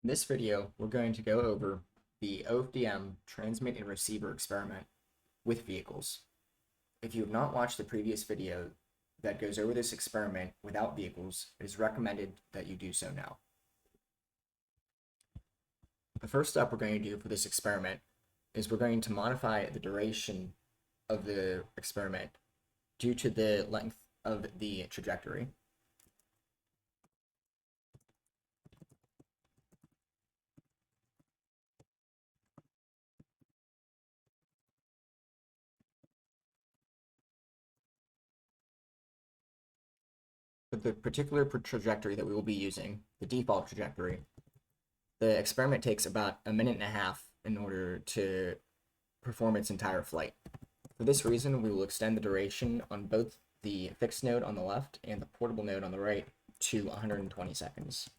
In this video, we're going to go over the OFDM transmit and receiver experiment with vehicles. If you have not watched the previous video that goes over this experiment without vehicles, it is recommended that you do so now. The first step we're going to do for this experiment is we're going to modify the duration of the experiment due to the length of the trajectory. For the particular trajectory that we will be using, the default trajectory, the experiment takes about 1.5 minutes in order to perform its entire flight. For this reason, we will extend the duration on both the fixed node on the left and the portable node on the right to 120 seconds.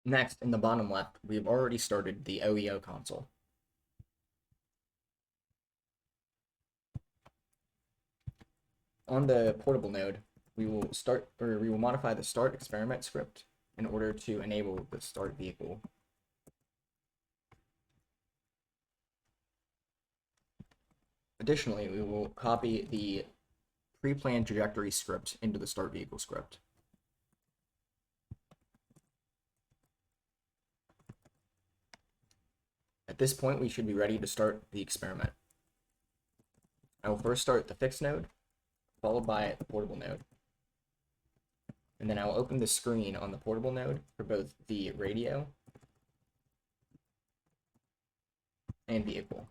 Next, in the bottom left, we've already started the OEO console. On the portable node, we will modify the start experiment script in order to enable the start vehicle. Additionally, we will copy the pre-planned trajectory script into the start vehicle script. At this point, we should be ready to start the experiment. I will first start the fixed node, followed by the portable node. And then I will open the screen on the portable node for both the radio and vehicle.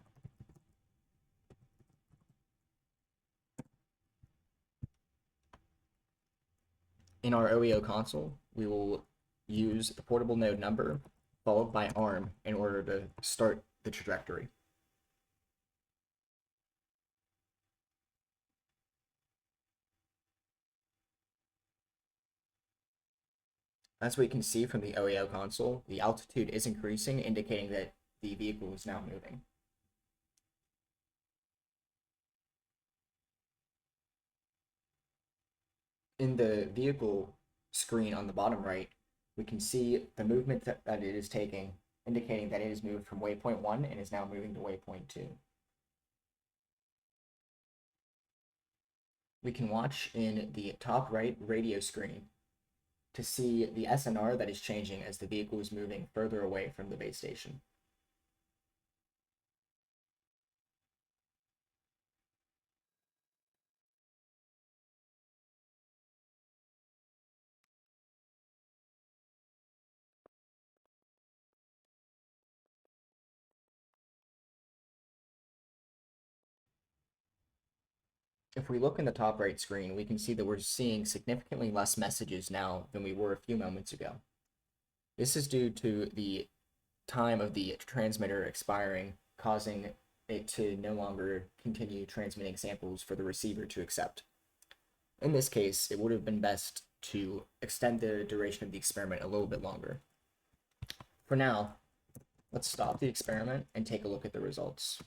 In our OEO console, we will use the portable node number followed by ARM in order to start the trajectory. As we can see from the OEO console, the altitude is increasing, indicating that the vehicle is now moving. In the vehicle screen on the bottom right, we can see the movement that it is taking, indicating that it has moved from waypoint 1 and is now moving to waypoint 2. We can watch in the top right radio screen to see the SNR that is changing as the vehicle is moving further away from the base station. If we look in the top right screen, we can see that we're seeing significantly less messages now than we were a few moments ago. This is due to the time of the transmitter expiring, causing it to no longer continue transmitting samples for the receiver to accept. In this case, it would have been best to extend the duration of the experiment a little bit longer. For now, let's stop the experiment and take a look at the results.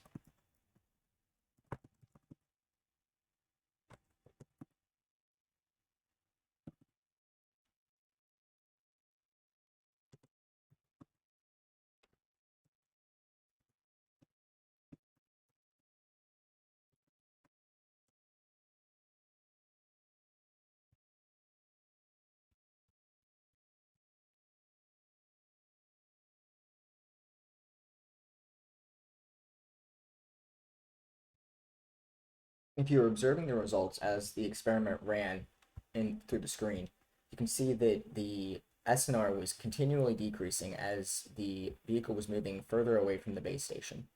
If you're observing the results as the experiment ran through the screen, you can see that the SNR was continually decreasing as the vehicle was moving further away from the base station.